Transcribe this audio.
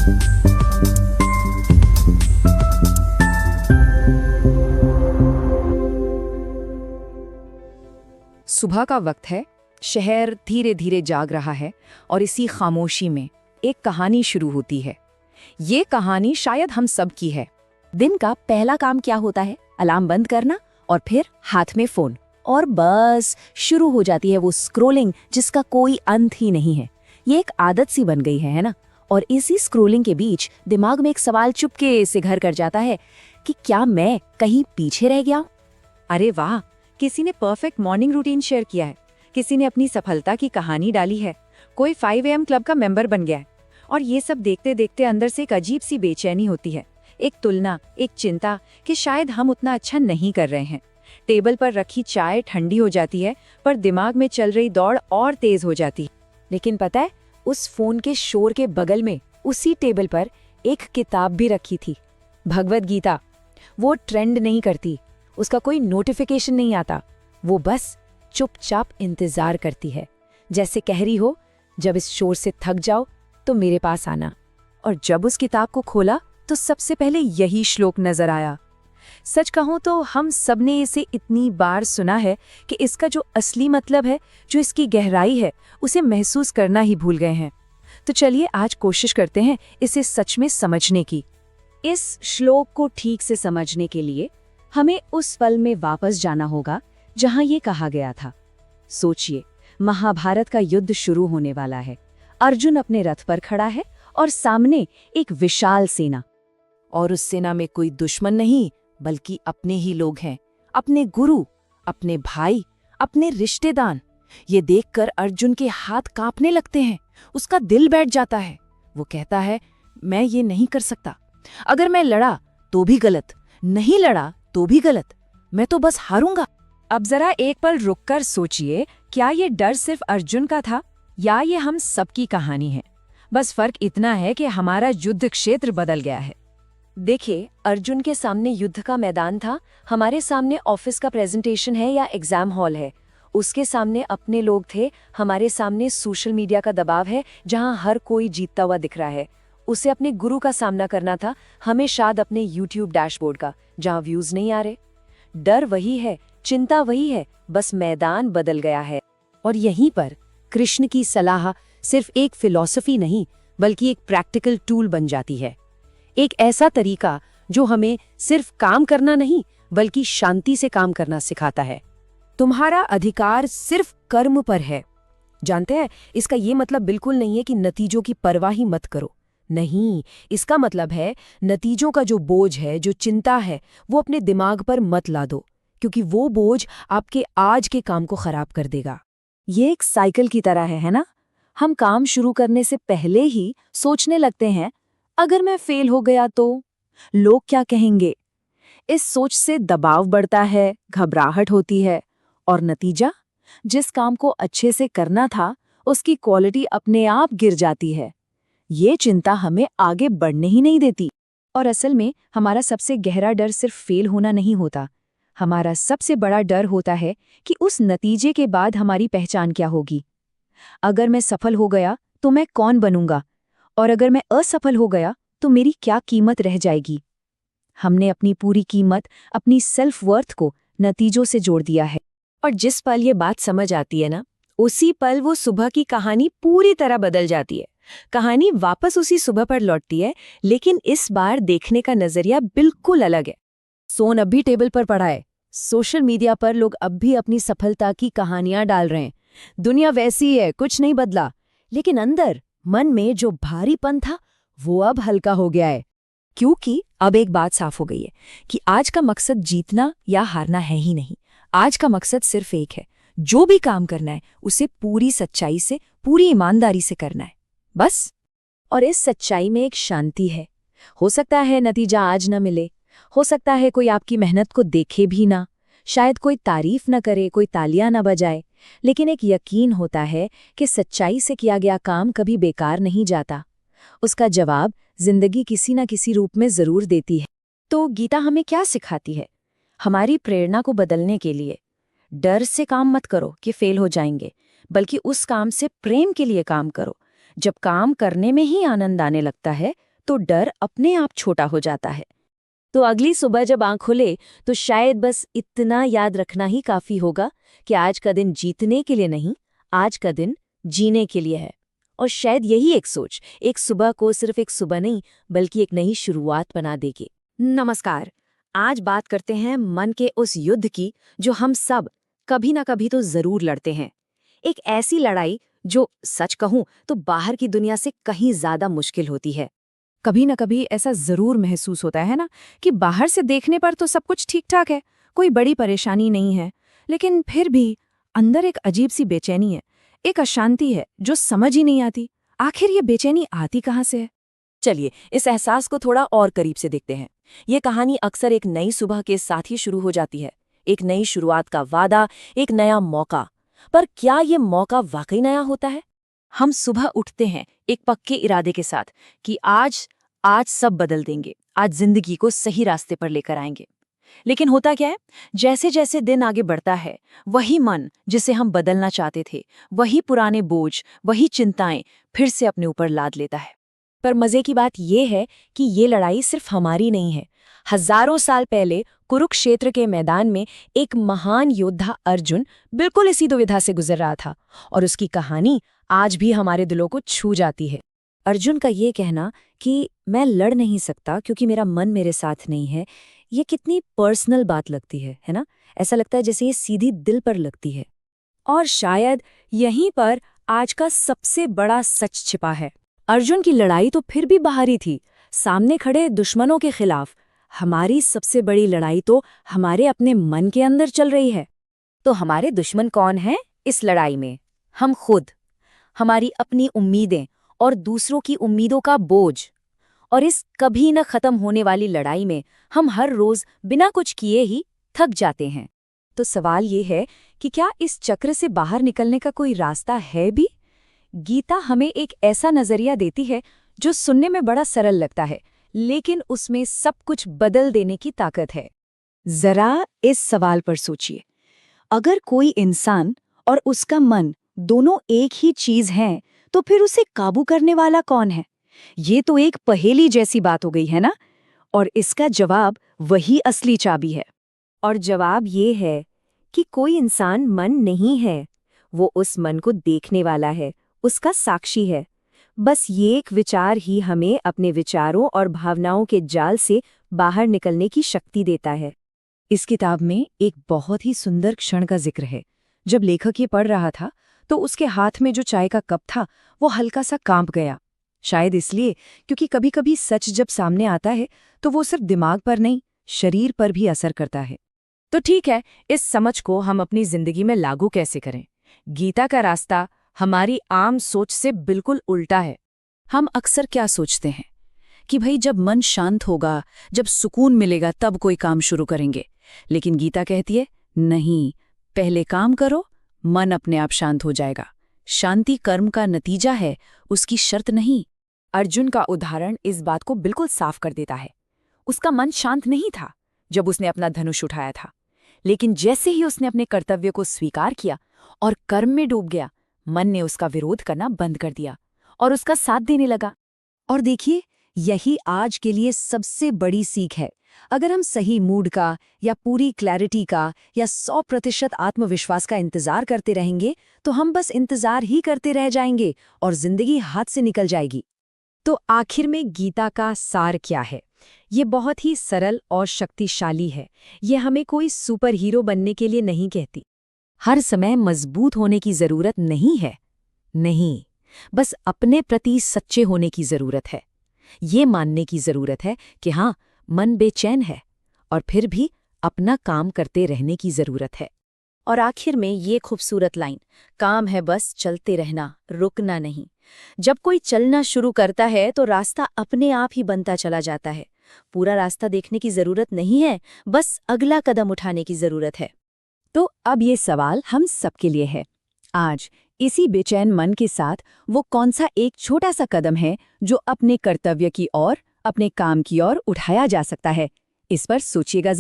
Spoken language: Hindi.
सुबह का वक्त है, शहर धीरे धीरे जाग रहा है और इसी खामोशी में एक कहानी शुरू होती है। ये कहानी शायद हम सब की है। दिन का पहला काम क्या होता है? अलार्म बंद करना और फिर हाथ में फोन, और बस शुरू हो जाती है वो स्क्रोलिंग जिसका कोई अंत ही नहीं है। ये एक आदत सी बन गई है ना? और इसी स्क्रोलिंग के बीच दिमाग में एक सवाल चुपके से घर कर जाता है कि क्या मैं कहीं पीछे रह गया? अरे वाह, किसी ने परफेक्ट मॉर्निंग रूटीन शेयर किया है, किसी ने अपनी सफलता की कहानी डाली है, कोई 5 AM क्लब का मेंबर बन गया है। और ये सब देखते देखते अंदर से एक अजीब सी बेचैनी होती है, एक तुलना, एक चिंता कि शायद हम उतना अच्छा नहीं कर रहे हैं। टेबल पर रखी चाय ठंडी हो जाती है, पर दिमाग में चल रही दौड़ और तेज हो जाती है। लेकिन पता है, उस फोन के शोर के बगल में उसी टेबल पर एक किताब भी रखी थी, भगवद गीता। वो ट्रेंड नहीं करती, उसका कोई नोटिफिकेशन नहीं आता, वो बस चुपचाप इंतजार करती है, जैसे कह रही हो जब इस शोर से थक जाओ तो मेरे पास आना। और जब उस किताब को खोला तो सबसे पहले यही श्लोक नजर आया। सच कहूं तो हम सबने इसे इतनी बार सुना है कि इसका जो असली मतलब है, जो इसकी गहराई है, उसे महसूस करना ही भूल गए हैं। तो चलिए आज कोशिश करते हैं इसे सच में समझने की। इस श्लोक को ठीक से समझने के लिए हमें उस पल में वापस जाना होगा जहां ये कहा गया था। सोचिए, महाभारत का युद्ध शुरू होने वाला है। अर्जुन अपने रथ पर खड़ा है और सामने एक विशाल सेना, और उस सेना में कोई दुश्मन नहीं बल्कि अपने ही लोग हैं, अपने गुरु, अपने भाई, अपने रिश्तेदार। ये देखकर अर्जुन के हाथ कांपने लगते हैं, उसका दिल बैठ जाता है। वो कहता है, मैं ये नहीं कर सकता। अगर मैं लड़ा तो भी गलत, नहीं लड़ा तो भी गलत, मैं तो बस हारूंगा। अब जरा एक पल रुककर सोचिए, क्या ये डर सिर्फ अर्जुन का था या ये हम सबकी कहानी है? बस फर्क इतना है कि हमारा युद्ध क्षेत्र बदल गया है। देखिए, अर्जुन के सामने युद्ध का मैदान था, हमारे सामने ऑफिस का प्रेजेंटेशन है या एग्जाम हॉल है। उसके सामने अपने लोग थे, हमारे सामने सोशल मीडिया का दबाव है जहां हर कोई जीतता हुआ दिख रहा है। उसे अपने गुरु का सामना करना था, हमें शायद अपने यूट्यूब डैशबोर्ड का, जहां व्यूज नहीं आ रहे। डर वही है, चिंता वही है, बस मैदान बदल गया है। और यहीं पर कृष्ण की सलाह सिर्फ एक फिलॉसफी नहीं बल्कि एक प्रैक्टिकल टूल बन जाती है। एक ऐसा तरीका जो हमें सिर्फ काम करना नहीं बल्कि शांति से काम करना सिखाता है। तुम्हारा अधिकार सिर्फ कर्म पर है। जानते हैं, इसका ये मतलब बिल्कुल नहीं है कि नतीजों की परवाह ही मत करो। नहीं, इसका मतलब है नतीजों का जो बोझ है, जो चिंता है, वो अपने दिमाग पर मत ला दो, क्योंकि वो बोझ आपके आज के काम को खराब कर देगा। ये एक साइकिल की तरह है ना? हम काम शुरू करने से पहले ही सोचने लगते हैं, अगर मैं फेल हो गया तो लोग क्या कहेंगे? इस सोच से दबाव बढ़ता है, घबराहट होती है, और नतीजा, जिस काम को अच्छे से करना था उसकी क्वालिटी अपने आप गिर जाती है। ये चिंता हमें आगे बढ़ने ही नहीं देती। और असल में हमारा सबसे गहरा डर सिर्फ फेल होना नहीं होता। हमारा सबसे बड़ा डर होता है कि उस नतीजे के बाद हमारी पहचान क्या होगी। अगर मैं सफल हो गया तो मैं कौन बनूंगा, और अगर मैं असफल हो गया तो मेरी क्या कीमत रह जाएगी। हमने अपनी पूरी कीमत, अपनी सेल्फ वर्थ को नतीजों से जोड़ दिया है। और जिस पल ये बात समझ आती है ना, उसी पल वो सुबह की कहानी पूरी तरह बदल जाती है। कहानी वापस उसी सुबह पर लौटती है, लेकिन इस बार देखने का नजरिया बिल्कुल अलग है। सोन अब भी टेबल पर पड़ा है, सोशल मीडिया पर लोग अब भी अपनी सफलता की कहानियां डाल रहे हैं। दुनिया वैसी है, कुछ नहीं बदला, लेकिन अंदर मन में जो भारीपन था वो अब हल्का हो गया है। क्योंकि अब एक बात साफ हो गई है कि आज का मकसद जीतना या हारना है ही नहीं। आज का मकसद सिर्फ एक है, जो भी काम करना है उसे पूरी सच्चाई से, पूरी ईमानदारी से करना है, बस। और इस सच्चाई में एक शांति है। हो सकता है नतीजा आज न मिले, हो सकता है कोई आपकी मेहनत को देखे भी ना, शायद कोई तारीफ न करे, कोई तालियां न बजाए, लेकिन एक यकीन होता है कि सच्चाई से किया गया काम कभी बेकार नहीं जाता। उसका जवाब जिंदगी किसी न किसी रूप में जरूर देती है। तो गीता हमें क्या सिखाती है? हमारी प्रेरणा को बदलने के लिए डर से काम मत करो कि फेल हो जाएंगे, बल्कि उस काम से प्रेम के लिए काम करो। जब काम करने में ही आनंद आने लगता है, तो डर अपने आप छोटा हो जाता है। तो अगली सुबह जब आंख खुले तो शायद बस इतना याद रखना ही काफी होगा कि आज का दिन जीतने के लिए नहीं, आज का दिन जीने के लिए है। और शायद यही एक सोच एक सुबह को सिर्फ एक सुबह नहीं बल्कि एक नई शुरुआत बना देगी। नमस्कार, आज बात करते हैं मन के उस युद्ध की जो हम सब कभी ना कभी तो जरूर लड़ते हैं। एक ऐसी लड़ाई जो सच कहूं तो बाहर की दुनिया से कहीं ज्यादा मुश्किल होती है। कभी ना कभी ऐसा जरूर महसूस होता है ना कि बाहर से देखने पर तो सब कुछ ठीक ठाक है, कोई बड़ी परेशानी नहीं है, लेकिन फिर भी अंदर एक अजीब सी बेचैनी है, एक अशांति है जो समझ ही नहीं आती। आखिर ये बेचैनी आती कहाँ से है? चलिए इस एहसास को थोड़ा और करीब से देखते हैं। ये कहानी अक्सर एक नई सुबह के साथ ही शुरू हो जाती है, एक नई शुरुआत का वादा, एक नया मौका। पर क्या ये मौका वाकई नया होता है? हम सुबह उठते हैं एक पक्के इरादे के साथ कि आज सब बदल देंगे, आज जिंदगी को सही रास्ते पर लेकर आएंगे। लेकिन होता क्या है, जैसे जैसे दिन आगे बढ़ता है वही मन जिसे हम बदलना चाहते थे, वही पुराने बोझ, वही चिंताएं फिर से अपने ऊपर लाद लेता है। पर मजे की बात यह है कि ये लड़ाई सिर्फ हमारी नहीं है। हजारों साल पहले कुरुक्षेत्र के मैदान में एक महान योद्धा अर्जुन बिल्कुल इसी दुविधा से गुजर रहा था, और उसकी कहानी आज भी हमारे दिलों को छू जाती है। अर्जुन का ये कहना कि मैं लड़ नहीं सकता क्योंकि मेरा मन मेरे साथ नहीं है, ये कितनी पर्सनल बात लगती है ना? ऐसा लगता है जैसे ये सीधी दिल पर लगती है। और शायद यहीं पर आज का सबसे बड़ा सच छिपा है। अर्जुन की लड़ाई तो फिर भी बाहरी थी, सामने खड़े दुश्मनों के खिलाफ। हमारी सबसे बड़ी लड़ाई तो हमारे अपने मन के अंदर चल रही है। तो हमारे दुश्मन कौन हैं इस लड़ाई में? हम खुद, हमारी अपनी उम्मीदें और दूसरों की उम्मीदों का बोझ। और इस कभी न खत्म होने वाली लड़ाई में हम हर रोज बिना कुछ किए ही थक जाते हैं। तो सवाल ये है कि क्या इस चक्र से बाहर निकलने का कोई रास्ता है भी? गीता हमें एक ऐसा नजरिया देती है जो सुनने में बड़ा सरल लगता है, लेकिन उसमें सब कुछ बदल देने की ताकत है। जरा इस सवाल पर सोचिए, अगर कोई इंसान और उसका मन दोनों एक ही चीज हैं, तो फिर उसे काबू करने वाला कौन है? ये तो एक पहेली जैसी बात हो गई है ना? और इसका जवाब वही असली चाबी है। और जवाब ये है कि कोई इंसान मन नहीं है, वो उस मन को देखने वाला है, उसका साक्षी है। बस ये एक विचार ही हमें अपने विचारों और भावनाओं के जाल से बाहर निकलने की शक्ति देता है। इस किताब में एक बहुत ही सुंदर क्षण का जिक्र है। जब लेखक ये पढ़ रहा था तो उसके हाथ में जो चाय का कप था वो हल्का सा कांप गया। शायद इसलिए क्योंकि कभी-कभी सच जब सामने आता है तो वो सिर्फ दिमाग पर नहीं, शरीर पर भी असर करता है। तो ठीक है, इस समझ को हम अपनी जिंदगी में लागू कैसे करें? गीता का रास्ता हमारी आम सोच से बिल्कुल उल्टा है। हम अक्सर क्या सोचते हैं कि भाई जब मन शांत होगा, जब सुकून मिलेगा तब कोई काम शुरू करेंगे। लेकिन गीता कहती है नहीं, पहले काम करो, मन अपने आप शांत हो जाएगा। शांति कर्म का नतीजा है, उसकी शर्त नहीं। अर्जुन का उदाहरण इस बात को बिल्कुल साफ कर देता है। उसका मन शांत नहीं था जब उसने अपना धनुष उठाया था, लेकिन जैसे ही उसने अपने कर्तव्य को स्वीकार किया और कर्म में डूब गया, मन ने उसका विरोध करना बंद कर दिया और उसका साथ देने लगा। और देखिए, यही आज के लिए सबसे बड़ी सीख है। अगर हम सही मूड का या पूरी क्लैरिटी का या 100% आत्मविश्वास का इंतजार करते रहेंगे तो हम बस इंतजार ही करते रह जाएंगे और जिंदगी हाथ से निकल जाएगी। तो आखिर में गीता का सार क्या है? ये बहुत ही सरल और शक्तिशाली है। ये हमें कोई सुपर हीरो बनने के लिए नहीं कहती। हर समय मजबूत होने की जरूरत नहीं है, नहीं, बस अपने प्रति सच्चे होने की जरूरत है। ये मानने की जरूरत है कि हाँ, मन बेचैन है और फिर भी अपना काम करते रहने की जरूरत है। और आखिर में ये खूबसूरत लाइन, काम है बस चलते रहना, रुकना नहीं। जब कोई चलना शुरू करता है तो रास्ता अपने आप ही बनता चला जाता है। पूरा रास्ता देखने की जरूरत नहीं है, बस अगला कदम उठाने की जरूरत है। तो अब ये सवाल हम सबके लिए है। आज इसी बेचैन मन के साथ वो कौन सा एक छोटा सा कदम है जो अपने कर्तव्य की ओर, अपने काम की ओर उठाया जा सकता है? इस पर सोचिएगा।